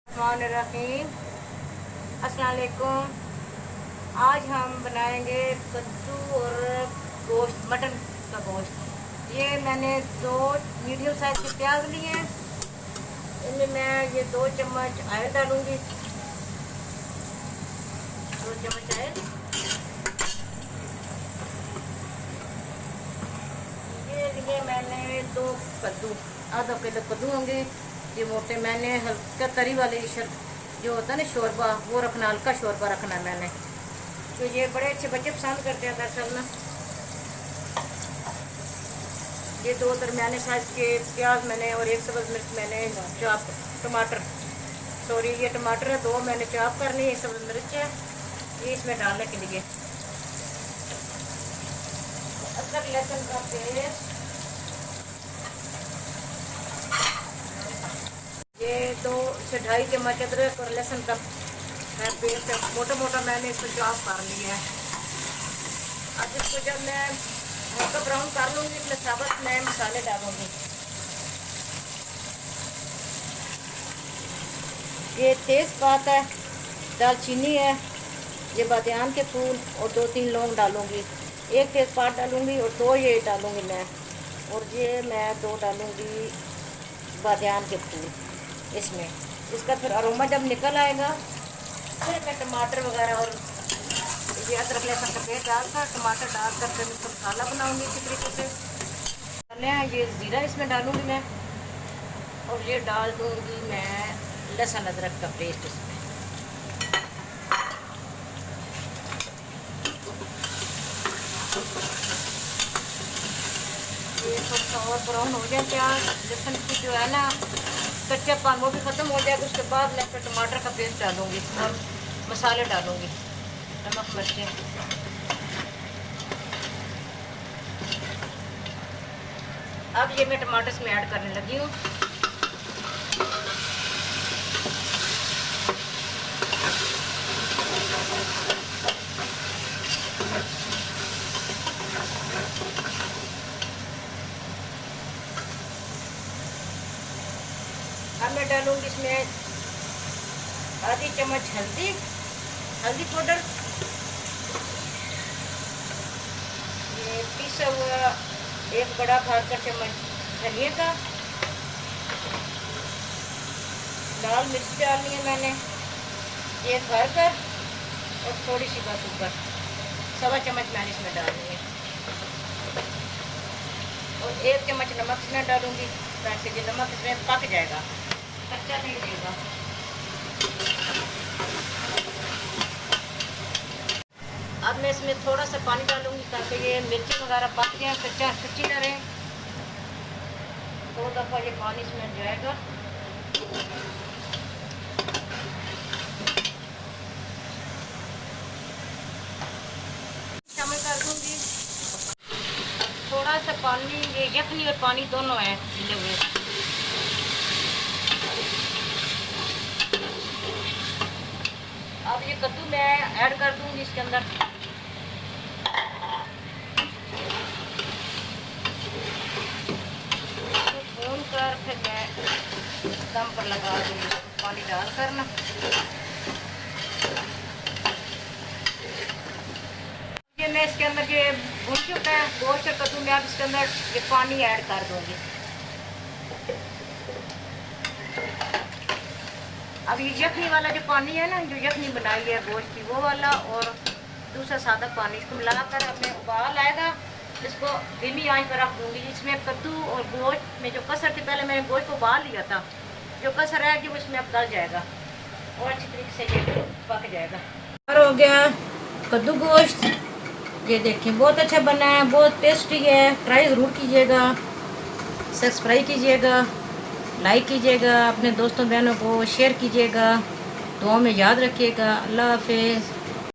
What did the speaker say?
रहीम, अस्सलाम वालेकुम। आज हम बनाएंगे कद्दू और गोश्त, मटन का गोश्त। ये मैंने 2 मीडियम साइज के प्याज लिए हैं। इनमें मैं ये 2 चम्मच ऑयल डालूंगी, 2 चम्मच ऑयल। ये लिए मैंने 2 कद्दू, आधा किलो कद्दू होंगे। ये मोटे मैंने हल्का तरी वाले जो होता है ना शोरबा, वो रखना, हल्का शोरबा रखना है मैंने। तो ये बड़े अच्छे बच्चे पसंद करते हैं दरअसल ना। ये 2 दरमियाने साइज के प्याज मैंने और 1 सब्ज़ मिर्च मैंने चॉप, ये टमाटर है 2 मैंने चॉप कर ली, 1 सब्ज़ मिर्च है ये इसमें डालने के लिए। अदरक लहसुन का पेस्ट, ये 2 से 2.5 चम्मच अदरक और लहसुन का पेस्ट मोटा मोटा मैंने इसको चॉप कर लिया है। अब इसको जब मैं हल्का ब्राउन कर लूँगी, इसमें साबुत मैं मसाले डालूँगी। ये तेज़पात है, दालचीनी है, ये बादियान के फूल और 2-3 लौंग डालूँगी। 1 तेज़पात डालूँगी और 2 ये डालूँगी मैं, और ये मैं 2 डालूँगी बादियान के फूल इसमें। इसका फिर अरोमा जब निकल आएगा फिर मैं टमाटर वगैरह और ये अदरक लहसुन का पेस्ट डालकर, टमाटर डालकर फिर इसको मसाला बनाऊंगी इसी तरीके से। ये ज़ीरा इसमें डालूंगी मैं, और ये डाल दूंगी मैं लहसुन अदरक का पेस्ट इसमें। ये थोड़ा और ब्राउन हो जाए प्याज, लहसुन की जो है ना कच्चापन वो भी ख़त्म हो जाएगा। उसके बाद मैं फिर टमाटर का पेस्ट डालूंगी और मसाले डालूंगी, नमक मिर्चें। अब ये मैं टमाटर इसमें ऐड करने लगी हूँ। अब मैं डालूंगी इसमें आधी चम्मच हल्दी पाउडर, ये पिसा हुआ 1 बड़ा भर का चम्मच धनिया का, लाल मिर्च डालनी है मैंने 1 भर कर, और थोड़ी सी बस ऊपर 1.25 चम्मच मैंने इसमें डालनी है, और 1 चम्मच नमक इसमें डालूंगी ताकि ये नमक इसमें पक जाएगा, कच्चा नहीं रहेगा। अब मैं इसमें थोड़ा सा पानी डालूंगी ताकि ये मिर्ची वगैरह पक जाए, कच्ची ना रहे। 2 दफ़ा ये पानी इसमें जाएगा। शामिल कर दूंगी थोड़ा सा पानी, ये यखनी और पानी दोनों है मिले हुए। अब ये कद्दू मैं ऐड कर दूंगी इसके अंदर। भून कर फिर मैं दम पर लगा दूंगी पानी डाल कर ना। ये मैं इसके अंदर ये भून चुका है गोश्त और कद्दू, मैं अब इसके अंदर ये पानी ऐड कर दूंगी। अब ये यखनी वाला जो पानी है ना, जो यखनी बनाई है गोश्त की, वो वाला, और दूसरा सादा पानी, इसको मिलाकर अब मैं उबाल आएगा इसको धीमी आंच पर रख दूँगी। इसमें कद्दू और गोश्त में जो कसर थी, पहले मैंने गोश्त को उबाल लिया था, जो कसर है कि वो इसमें अब गल जाएगा और अच्छी तरीके से ये पक जाएगा। और हो गया कद्दू गोश्त, ये देखें बहुत अच्छा बना है, बहुत टेस्टी है। ट्राई ज़रूर कीजिएगा, सब्सक्राइब कीजिएगा, लाइक कीजिएगा, अपने दोस्तों बहनों को शेयर कीजिएगा, दुआ में याद रखिएगा। अल्लाह हाफिज़।